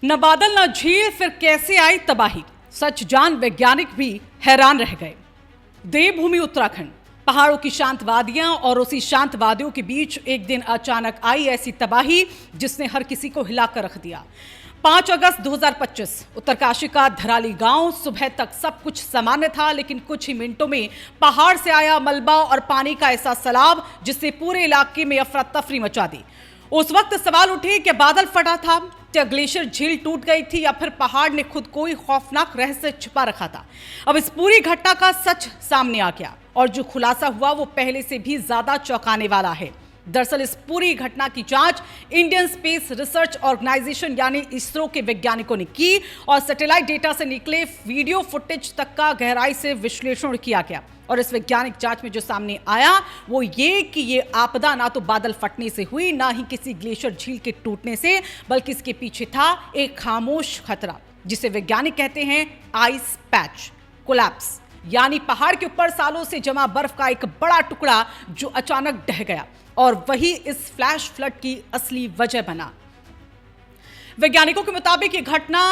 न बादल न झील, फिर कैसे आई तबाही। सच जान वैज्ञानिक भी हैरान रह गए। देवभूमि उत्तराखंड, पहाड़ों की शांत वादियां और उसी शांत वादियों के बीच एक दिन अचानक आई ऐसी तबाही जिसने हर किसी को हिलाकर रख दिया। 5 अगस्त 2025 उत्तरकाशी का धराली गांव। सुबह तक सब कुछ सामान्य था, लेकिन कुछ ही मिनटों में पहाड़ से आया मलबा और पानी का ऐसा सैलाब जिससे पूरे इलाके में अफरा तफरी मचा दी। उस वक्त सवाल उठे कि बादल फटा था, क्या ग्लेशियर झील टूट गई थी, या फिर पहाड़ ने खुद कोई खौफनाक रहस्य छिपा रखा था। अब इस पूरी घटना का सच सामने आ गया और जो खुलासा हुआ वो पहले से भी ज्यादा चौंकाने वाला है। दरअसल इस पूरी घटना की जांच इंडियन स्पेस रिसर्च ऑर्गेनाइजेशन यानी इसरो के वैज्ञानिकों ने की और सैटेलाइट डेटा से निकले वीडियो फुटेज तक का गहराई से विश्लेषण किया गया। और इस वैज्ञानिक जांच में जो सामने आया वो ये कि ये आपदा ना तो बादल फटने से हुई, ना ही किसी ग्लेशियर झील के टूटने से, बल्कि इसके पीछे था एक खामोश खतरा जिसे वैज्ञानिक कहते हैं आइस पैच कोलैप्स, यानी पहाड़ के ऊपर सालों से जमा बर्फ का एक बड़ा टुकड़ा जो अचानक ढह गया और वही इस फ्लैश फ्लड की असली वजह बना। वैज्ञानिकों के मुताबिक ये घटना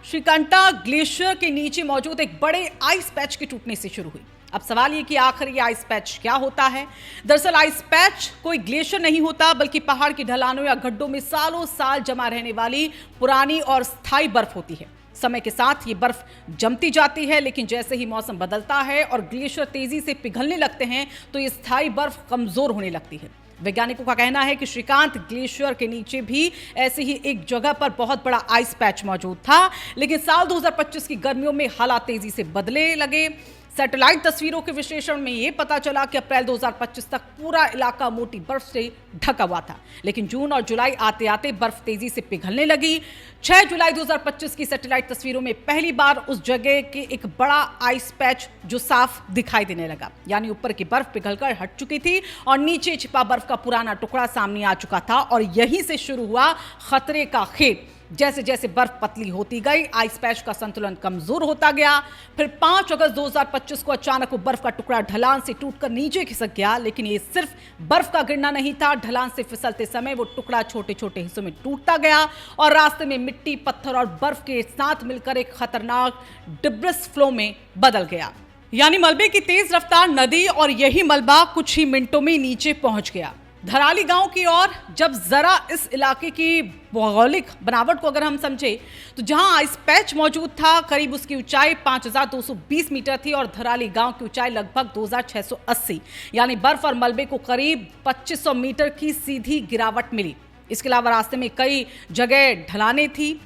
श्रीकंठा ग्लेशियर के नीचे मौजूद एक बड़े आइस पैच के टूटने से शुरू हुई। अब सवाल ये कि आखिर ये आइस पैच क्या होता है। दरअसल आइस पैच कोई ग्लेशियर नहीं होता, बल्कि पहाड़ की ढलानों या गड्ढों में सालों साल जमा रहने वाली पुरानी और स्थायी बर्फ होती है। समय के साथ ये बर्फ जमती जाती है, लेकिन जैसे ही मौसम बदलता है और ग्लेशियर तेजी से पिघलने लगते हैं तो ये स्थायी बर्फ कमजोर होने लगती है। वैज्ञानिकों का कहना है कि श्रीकांत ग्लेशियर के नीचे भी ऐसे ही एक जगह पर बहुत बड़ा आइस पैच मौजूद था, लेकिन साल 2025 की गर्मियों में हालात तेजी से बदलने लगे। सैटेलाइट तस्वीरों के विश्लेषण में यह पता चला कि अप्रैल 2025 तक पूरा इलाका मोटी बर्फ से ढका हुआ था, लेकिन जून और जुलाई आते आते बर्फ तेजी से पिघलने लगी। 6 जुलाई 2025 की सैटेलाइट तस्वीरों में पहली बार उस जगह के एक बड़ा आइस पैच जो साफ दिखाई देने लगा, यानी ऊपर की बर्फ पिघलकर हट चुकी थी और नीचे छिपा बर्फ का पुराना टुकड़ा सामने आ चुका था। और यहीं से शुरू हुआ खतरे का खेल। जैसे जैसे बर्फ पतली होती गई, आइस पैच का संतुलन कमजोर होता गया। फिर 5 अगस्त 2025 को अचानक वो बर्फ का टुकड़ा ढलान से टूटकर नीचे खिसक गया, लेकिन ये सिर्फ बर्फ का गिरना नहीं था। ढलान से फिसलते समय वो टुकड़ा छोटे छोटे हिस्सों में टूटता गया और रास्ते में मिट्टी, पत्थर और बर्फ के साथ मिलकर एक खतरनाक डिब्रिस फ्लो में बदल गया, यानी मलबे की तेज रफ्तार नदी। और यही मलबा कुछ ही मिनटों में नीचे पहुंच गया धराली गांव की ओर। जब जरा इस इलाके की भौगोलिक बनावट को अगर हम समझे तो जहां आइस पैच मौजूद था करीब उसकी ऊंचाई 5220 मीटर थी और धराली गांव की ऊंचाई लगभग 2680, यानी बर्फ और मलबे को करीब 2500 मीटर की सीधी गिरावट मिली। इसके अलावा रास्ते में कई जगह ढलानें थी।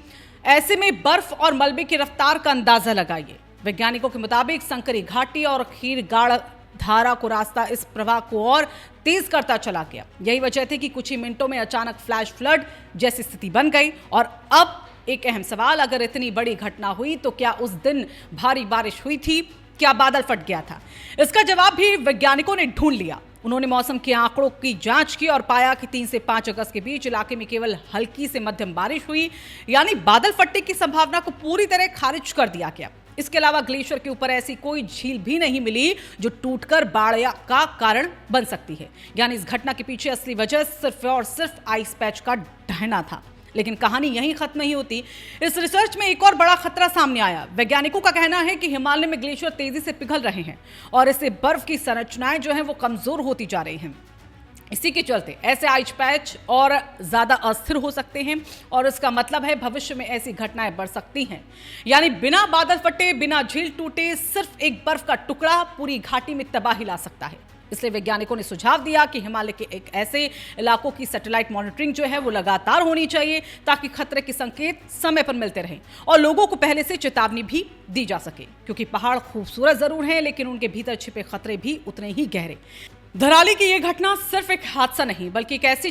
ऐसे में बर्फ और मलबे की रफ्तार का अंदाजा लगाइए। वैज्ञानिकों के मुताबिक संकरी घाटी और खीरगाड़ धारा को रास्ता इस प्रवाह को और तेज करता चला गया। यही वजह थी कि कुछ ही मिनटों में अचानक फ्लैश फ्लड जैसी स्थिति बन गई। और अब एक अहम सवाल, अगर इतनी बड़ी घटना हुई तो क्या उस दिन भारी बारिश हुई थी, क्या बादल फट गया था? इसका जवाब भी वैज्ञानिकों ने ढूंढ लिया। उन्होंने मौसम के आंकड़ों की जांच की और पाया कि 3 से 5 अगस्त के बीच इलाके में केवल हल्की से मध्यम बारिश हुई, यानी बादल फटने की संभावना को पूरी तरह खारिज कर दिया गया। इसके अलावा ग्लेशियर के ऊपर ऐसी कोई झील भी नहीं मिली जो टूटकर बाढ़ का कारण बन सकती है, यानी इस घटना के पीछे असली वजह सिर्फ और सिर्फ आइस पैच का ढहना था। लेकिन कहानी यहीं खत्म नहीं होती। इस रिसर्च में एक और बड़ा खतरा सामने आया। वैज्ञानिकों का कहना है कि हिमालय में ग्लेशियर तेजी से पिघल रहे हैं और इससे बर्फ की संरचनाएं जो हैं वो कमजोर होती जा रही हैं। इसी के चलते ऐसे आइस पैच और ज्यादा अस्थिर हो सकते हैं और इसका मतलब है भविष्य में ऐसी घटनाएं बढ़ सकती हैं, यानी बिना बादल फटे, बिना झील टूटे, सिर्फ एक बर्फ का टुकड़ा पूरी घाटी में तबाही ला सकता है। इसलिए वैज्ञानिकों ने सुझाव दिया कि हिमालय के एक ऐसे इलाकों की सैटेलाइट मॉनिटरिंग जो है वो लगातार होनी चाहिए ताकि खतरे के संकेत समय पर मिलते रहें और लोगों को पहले से चेतावनी भी दी जा सके, क्योंकि पहाड़ खूबसूरत जरूर हैं लेकिन उनके भीतर छिपे खतरे भी उतने ही गहरे। धराली की यह घटना सिर्फ एक हादसा नहीं, बल्कि एक ऐसी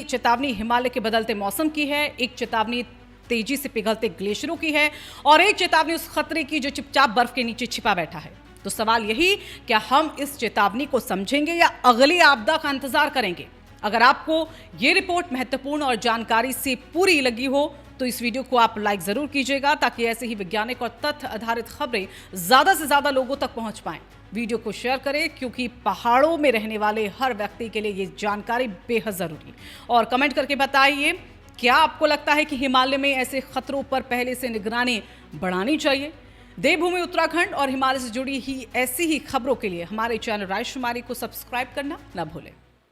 चेतावनी हिमालय के बदलते मौसम की है, एक चेतावनी तेजी से पिघलते ग्लेशियरों की है और एक चेतावनी उस खतरे की जो चुपचाप बर्फ के नीचे छिपा बैठा है। तो सवाल यही, क्या हम इस चेतावनी को समझेंगे या अगली आपदा का इंतजार करेंगे? अगर आपको ये रिपोर्ट महत्वपूर्ण और जानकारी से पूरी लगी हो तो इस वीडियो को आप लाइक जरूर कीजिएगा ताकि ऐसे ही वैज्ञानिक और तथ्य आधारित खबरें ज्यादा से ज्यादा लोगों तक पहुंच पाएं। वीडियो को शेयर करें क्योंकि पहाड़ों में रहने वाले हर व्यक्ति के लिए ये जानकारी बेहद जरूरी। और कमेंट करके बताइए क्या आपको लगता है कि हिमालय में ऐसे खतरों पर पहले से निगरानी बढ़ानी चाहिए? देवभूमि उत्तराखंड और हिमालय से जुड़ी ही ऐसी ही खबरों के लिए हमारे चैनल राजकुमारी को सब्सक्राइब करना न भूलें।